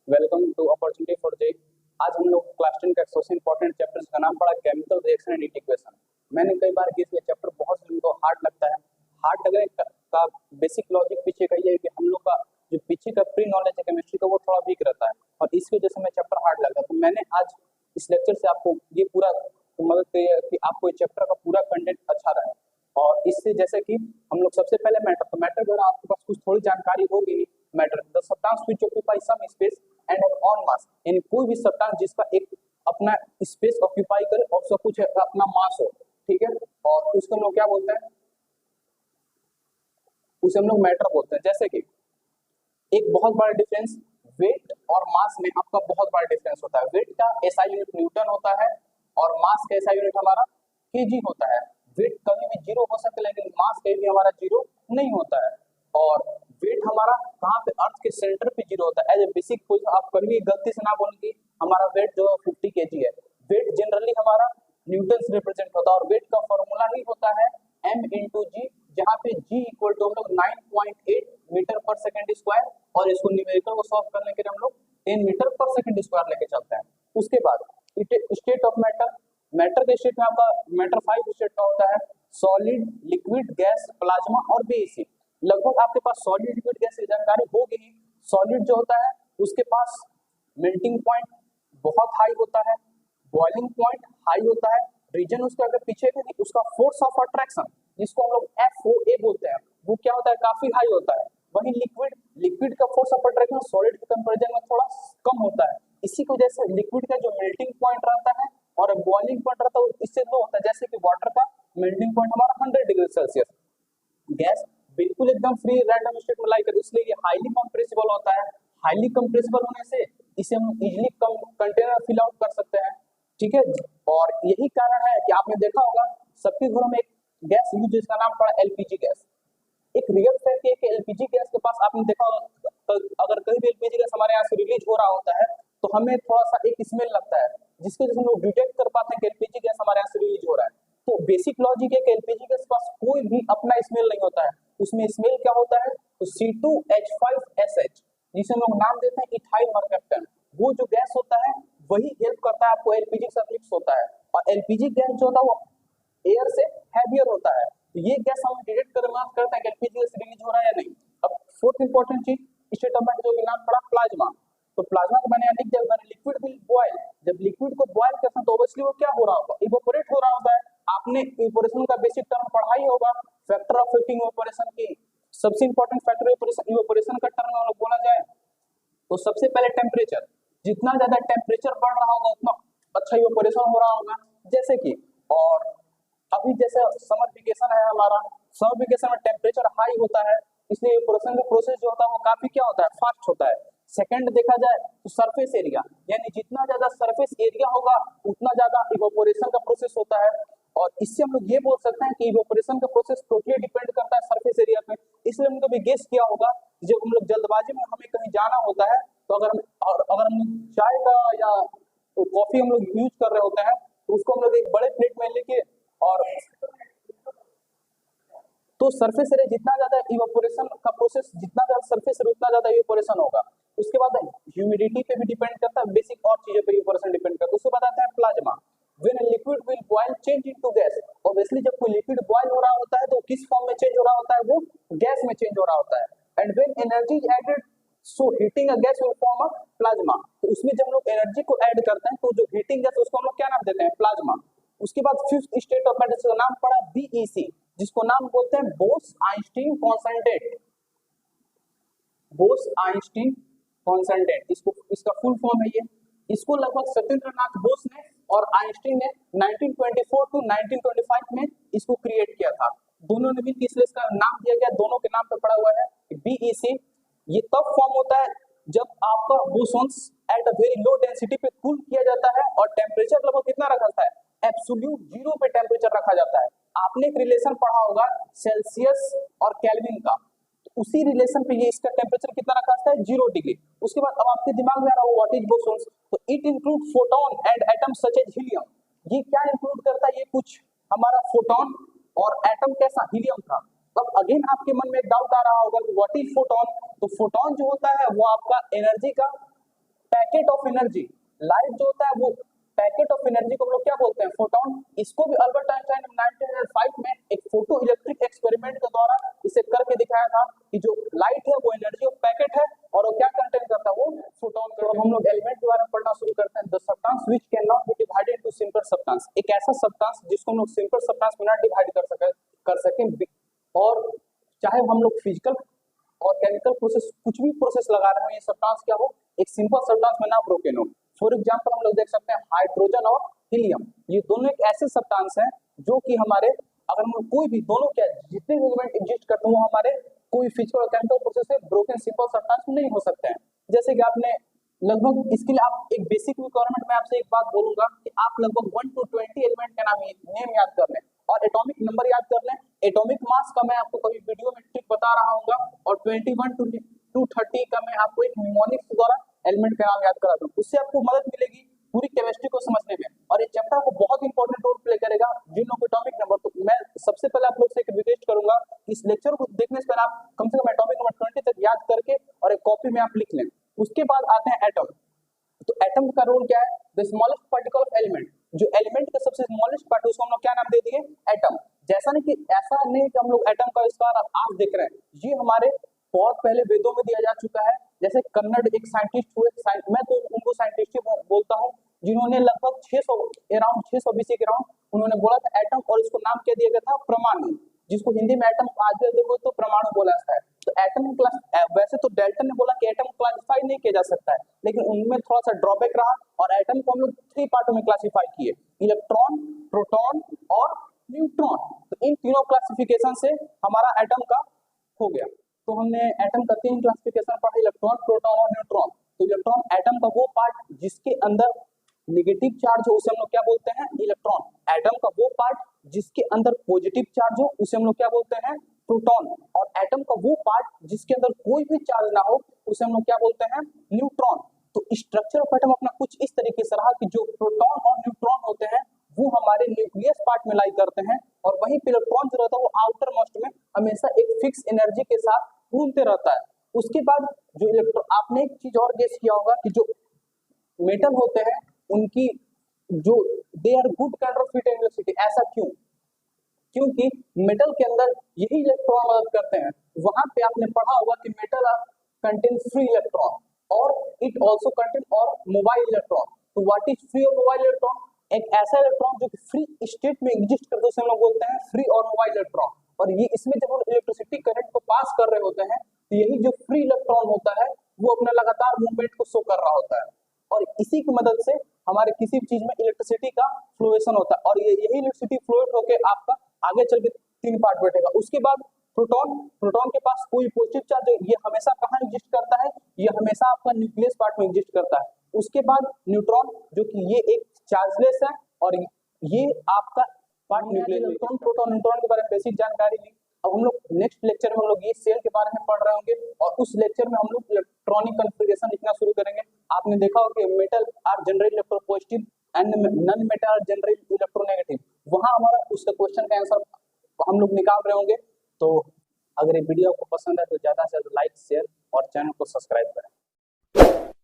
Welcome to opportunity for जे। आज हम लोग क्लास 10 का एक सबसे इंपॉर्टेंट चैप्टर का नाम पढ़ा केमिकल रिएक्शन एंड इंटीग्रेशन। मैंने कई बार ये चैप्टर बहुत से लोगों को हार्ड लगता है। हार्ड लगने का बेसिक लॉजिक पीछे का ये है कि हम लोग का जो पीछे का प्री नॉलेज है केमिस्ट्री का वो थोड़ा वीक रहता है और इसकी वजह से मैं चैप्टर हार्ड लगता है। तो मैंने आज इस लेक्चर से आपको ये पूरा मदद करी है कि आपको इस चैप्टर का पूरा कंटेंट अच्छा रहे। और इससे जैसे कि हम लोग सबसे पहले मैटर द्वारा आपके पास कुछ थोड़ी जानकारी होगी। Matter the substance which occupy some space and have on mass, यानी कोई भी सब्सटेंस जिसका एक अपना स्पेस ऑक्यूपाई करे और उसका कुछ अपना मास हो, ठीक है, और उसको हम लोग क्या बोलते हैं, उसे हम लोग मैटर बोलते हैं। जैसे कि एक बहुत बड़ा डिफरेंस वेट और मास में आपका बहुत बड़ा डिफरेंस होता है। वेट का एसआई यूनिट न्यूटन होता है और मास का एसआई यूनिट हमारा केजी होता है। वेट कभी भी जीरो हो सकता है लेकिन मास कभी भी हमारा जीरो नहीं होता है। और वेट हमारा कहाँ पे, अर्थ के सेंटर पे जीरो होता है। एज ए बेसिक कोई आप कभी भी गलती से ना बोलेंगे हमारा वेट जो 50 केजी है। वेट जनरली हमारा न्यूटन से रिप्रेजेंट होता है और वेट का फॉर्मूला ही होता है m इंटू जी, जहाँ पे g इक्वल टू हम लोग 9.8 मीटर पर सेकंड स्क्वायर और इसको न्यूमेरिकल को सॉल्व करने के लिए हम लोग 10 मीटर पर सेकंड स्क्वायर लेके चलते हैं। उसके बाद स्टेट ऑफ मैटर, मैटर के स्टेट में आपका मैटर 5 स्टेट का होता है, सॉलिड, लिक्विड, गैस, प्लाज्मा और बेसिक। लगभग आपके पास सॉलिड, लिक्विड, गैस की जानकारी होगी ही। सॉलिड जो होता है उसके पास मेल्टिंग पॉइंट बहुत हाई होता है, बॉइलिंग पॉइंट हाई होता है, रीजन उसके अगर पीछे का उसका फोर्स ऑफ अट्रैक्शन जिसको हम लोग FOA बोलते हैं वो क्या होता है, काफी हाई होता है। वहीं लिक्विड, लिक्विड का फोर्स ऑफ अट्रैक्शन सॉलिड के कंपैरिजन में थोड़ा कम होता है। इसी की वजह से लिक्विड का जो मेल्टिंग पॉइंट रहता है और बॉइलिंग पॉइंट रहता है इससे लो होता है। जैसे कि वाटर का मेल्टिंग पॉइंट हमारा 100 डिग्री सेल्सियस। गैस बिल्कुल एकदम फ्री रैंडम स्टेट में लाई कर, इसलिए ये हाईली कंप्रेसिबल होता है। हाईली कंप्रेसिबल होने से इसे हम इजीली कंटेनर फिल आउट कर सकते हैं, ठीक है। और यही कारण है कि आपने देखा होगा सबके घरों में एक गैस यूज जिसका नाम पड़ा एलपीजी गैस। एक रियल फैक्ट है कि एलपीजी गैस के पास आपने देखा होगा अगर कहीं भी एलपीजी गैस हमारे यहाँ से रिलीज हो रहा होता है तो हमें थोड़ा सा एक स्मेल लगता है जिसकी वजह से हम लोग डिटेक्ट कर पाते हैं कि एलपीजी गैस हमारे यहाँ से रिलीज हो रहा है। तो बेसिक लॉजिक है कि एलपीजी गैस के पास कोई भी अपना स्मेल नहीं होता है। उसमें स्मेल क्या होता है तो C2H5SH जिसे हम लोग नाम देते हैं इथाइल मरकैप्टन। वो जो गैस होता है वही हेल्प करता है आपको एलपीजी के साथ मिक्स होता है और एलपीजी गैस जो होता है वो एयर से हैवियर होता है। तो ये गैस हम डिटेक्ट कर मदद करता है कि एलपीजी गैस रिलीज हो रहा है या नहीं। अब फोर्थ इंपॉर्टेंट चीज स्टेट ऑफ मैटर जो नाम पड़ा प्लाज्मा। तो प्लाज्मा को मैंने लिख दिया, मैंने लिक्विड विल बॉयल। जब लिक्विड को बॉयल करते हैं तो ऑब्वियसली वो क्या हो रहा होगा, इवोपोरेट हो रहा होता है। आपने इवोपोरेशन का बेसिक टर्म पढ़ा ही होगा, फैक्टर ऑफ हीटिंग इवोपोरेशन की सबसे इंपॉर्टेंट फैक्टर इवोपोरेशन का टर्म हम लोग बोला जाए तो सबसे पहले टेम्परेचर, जितना ज्यादा टेम्परेचर बढ़ रहा होगा उतना अच्छा इवोपोरेशन हो रहा होगा। जैसे कि और अभी जैसे समर वेकेशन है हमारा, समर वेकेशन में टेम्परेचर हाई होता है इसलिए इवोपोरेशन का प्रोसेस जो होता है वो काफी क्या होता है, फास्ट होता है। सेकंड देखा जाए तो सरफेस एरिया, यानी जितना ज्यादा सरफेस एरिया होगा उतना ज्यादा इवोपोरेशन का प्रोसेस होता है। और इससे हम लोग ये बोल सकते हैं कि इवोपोरेशन का प्रोसेस टोटली डिपेंड करता है सरफेस एरिया पे। इसलिए हम कभी गेस किया होगा जब हम लोग जल्दबाजी में हमें कहीं जाना होता है तो अगर हम चाय का या कॉफी हम लोग यूज कर रहे होते हैं तो उसको हम लोग एक बड़े प्लेट में लेके और तो सरफेस एरिया जितना ज्यादा इवोपोरेशन का प्रोसेस जितना ज्यादा सरफेस एरिया उतना ज्यादा इवोपोरेशन होगा। उसके बाद ह्यूमिडिटी पे भी डिपेंड करता है, बेसिक और चीजों पे इवोपोरेशन डिपेंड करता है। उसके बाद आता है plasma. When a liquid will boil change into gas, obviously जब कोई लिक्विड बॉयल हो रहा होता है तो किस फॉर्म में चेंज हो रहा होता है, वो गैस में चेंज हो रहा होता है। And when energy is added so heating a gas will form a plasma. तो उसमें जब हम लोग एनर्जी को ऐड करते हैं तो जो हीटिंग गैस उसको हम लोग क्या नाम देते हैं, प्लाज्मा। उसके बाद फिफ्थ स्टेट ऑफ मैटर का नाम पड़ा BEC, जिसको नाम बोलते हैं Bose Einstein concentrate. Bose Einstein concentrate इसको इसका फुल फॉर्म है ये। इसको लगभग सत्येंद्रनाथ बोस ने और आइंस्टीन ने 1924 टू 1925 में इसको क्रिएट किया था। दोनों ने मिलकर इसलिए इसका नाम दिया गया, दोनों के नाम पे पड़ा हुआ है BEC। ये तब फॉर्म होता है जब आपका bosons at a very low density पे कूल किया जाता है और टेम्परेचर लगभग कितना रखा जाता है, एब्सोल्यूट जीरो पे टेम्परेचर रखा जाता है। आपने एक रिलेशन पढ़ा होगा सेल्सियस और केल्विन का, तो उसी रिलेशन पे ये इसका टेम्परेचर कितना रखा जाता है, 0 डिग्री। उसके बाद अब आपके दिमाग में आ रहा हो व्हाट इज बोसॉन्स, तो it include photon and atom such as helium. ये क्या इंक्लूड करता है, ये कुछ हमारा फोटोन और एटम कैसा, हीलियम था। अब अगेन आपके मन में डाउट आ रहा होगा कि व्हाट इज फोटोन, तो फोटोन जो होता है वो आपका एनर्जी का पैकेट ऑफ एनर्जी, लाइट जो होता है वो पैकेट ऑफ एनर्जी को हम लोग क्या बोलते हैं, फोटोन। इसको भी अल्बर्ट आइंस्टाइन ने 1905 में एक फोटो इलेक्ट्रिक एक्सपेरिमेंट के द्वारा इसे करके दिखाया था कि जो लाइट है वो एनर्जी ऑफ पैकेट है और वो क्या कंटेन करता है, वो फोटोन। तो हम लोग एलिमेंट के बारे में पढ़ना शुरू करते हैं। The substance which can not be divided into simple substance, एक ऐसा सब्सटेंस जिसको हम लोग सिंपल सब्सटेंस में ना डिवाइड कर सकें और चाहे हम लोग फिजिकल और केमिकल प्रोसेस कुछ भी प्रोसेस लगा रहे हो, ये सब्सटेंस क्या हो, एक सिंपल सब्सटेंस में ना ब्रोकन हो। फॉर एग्जांपल हम लोग देख सकते हैं हाइड्रोजन और हीलियम, ये दोनों एक ऐसे सब्सटेंस हैं जो कि हमारे अगर हम कोई भी दोनों क्या जितने भी एलिमेंट एग्जिस्ट करते हैं वो हमारे कोई फिजिकल और केमिकल प्रोसेस से ब्रोकन सिंपल सब्सटेंस नहीं हो सकते हैं। जैसे कि आपने लगभग इसके लिए आप एक बेसिक रिक्वायरमेंट में आपसे एक बात बोलूंगा कि आप लगभग 1 to 20 एलिमेंट का नेम याद कर लें और एटॉमिक नंबर याद कर लें। एटॉमिक मास का मैं आपको कभी वीडियो में ट्रिक बता रहा हूँ और 21 to 30 का मैं आपको एक निमोनिक्स द्वारा एलिमेंट का नाम याद करा दूं, उससे आपको मदद मिलेगी पूरी केमिस्ट्री को समझने में और ये चैप्टर को बहुत इंपॉर्टेंट रोल प्ले करेगा जिन लोगों को एटॉमिक नंबर। तो मैं सबसे पहले आप लोग से एक रिक्वेस्ट करूंगा, इस लेक्चर को देखने से पहले आप कम से कम एटॉमिक नंबर 20 तक याद करके और एक कॉपी में आप लिख लें। उसके बाद आते हैं एटम। तो एटम का रोल क्या है, the smallest particle of element, जो एलिमेंट का सबसे स्मॉलेस्ट पार्ट है उसको हम लोग क्या नाम दे दिए, एटम। जैसा नहीं कि ऐसा नहीं कि हम लोग एटम का आविष्कार आज देख रहे हैं, ये हमारे बहुत पहले वेदों में दिया जा चुका है। जैसे कन्नड़ एक साइंटिस्ट हुए, मैं तो उनको साइंटिस्ट ही बोलता हूँ, जिन्होंने लगभग 600 बीसी के अराउंड उन्होंने बोला था एटम और इसको नाम क्या दिया गया था, परमाणु, जिसको हिंदी में एटम आज देखो तो परमाणु बोला जाता है। तो एटम क्लास वैसे तो डेल्टन ने बोला कि एटम क्लासिफाई नहीं किया जा सकता है, लेकिन उनमें थोड़ा सा ड्रॉबैक रहा और एटम को हम लोग 3 पार्टों में क्लासिफाई किए, इलेक्ट्रॉन, प्रोटॉन और न्यूट्रॉन। तो इन तीनों क्लासिफिकेशन से हमारा एटम का हो गया। तो हमने एटम का 3 क्लासिफिकेशन पढ़ा, इलेक्ट्रॉन, प्रोटॉन और न्यूट्रॉन। तो इलेक्ट्रॉन एटम का वो पार्ट जिसके अंदर नेगेटिव चार्ज हो उसे हम लोग क्या बोलते हैं, इलेक्ट्रॉन। एटम का वो पार्ट जिसके अंदर पॉजिटिव चार्ज हो उसे हम लोग क्या बोलते हैं, प्रोटॉन। और एटम का वो पार्ट जिसके अंदर कोई भी चार्ज ना हो उसे हम लोग क्या बोलते हैं, न्यूट्रॉन। तो स्ट्रक्चर ऑफ एटम अपना कुछ इस तरीके से रहा कि जो प्रोटॉन और न्यूट्रॉन होते हैं वो हमारे न्यूक्लियस पार्ट में लाई करते हैं और वहीं पे इलेक्ट्रॉन जो रहता है वो आउटर मोस्ट में हमेशा एक फिक्स एनर्जी के साथ घूमते रहता है। उसके बाद जो इलेक्ट्रॉन, आपने एक चीज और गेस किया होगा कि जो मेटल होते हैं उनकी जो they are good kind electricity, ऐसा क्यों, क्योंकि मेटल के अंदर यही इलेक्ट्रॉन मदद करते हैं। वहां पे आपने पढ़ा होगा कि मेटल कंटेन फ्री इलेक्ट्रॉन और इट आल्सो कंटेन और मोबाइल इलेक्ट्रॉन। तो व्हाट इज फ्री और मोबाइल इलेक्ट्रॉन, एक ऐसा इलेक्ट्रॉन जो कि फ्री स्टेट में एग्जिस्ट करते हैं उसे हम लोग बोलते हैं फ्री और मोबाइल इलेक्ट्रॉन। और ये इसमें जब हम इलेक्ट्रिसिटी करंट को पास कर रहे होते हैं तो यही जो फ्री इलेक्ट्रॉन होता है वो अपना लगातार मूवमेंट को शो कर रहा होता है और इसी की मदद से हमारे किसी भी चीज में इलेक्ट्रिसिटी का फ्लोएशन होता है और यही इलेक्ट्रिसिटी फ्लोएट होकर आपका आगे चल के 3 पार्ट बैठेगा। उसके बाद प्रोटॉन, प्रोटॉन के पास कोई पॉजिटिव चार्ज, ये हमेशा कहाँ एग्जिस्ट करता है, ये हमेशा आपका न्यूक्लियस पार्ट में एग्जिस्ट करता है। उसके बाद न्यूट्रॉन जो कि ये एक चार्जलेस है और ये आपका part nucleus. Electron, proton, neutron के बारे में बेसिक जानकारी ली। अब हम लोग नेक्स्ट लेक्चर में हम लोग ये सेल के बारे में पढ़ रहे होंगे और उस लेक्चर में हम लोग इलेक्ट्रॉनिक कॉन्फ़िगरेशन लिखना शुरू करेंगे। आपने देखा होगा कि metal are generate electropositive and non metal are generate electronegative, वहां हमारा उसका क्वेश्चन का आंसर हम लोग निकाल रहे होंगे। तो अगर ये वीडियो आपको पसंद है तो ज्यादा से ज्यादा लाइक, शेयर और चैनल को सब्सक्राइब करें।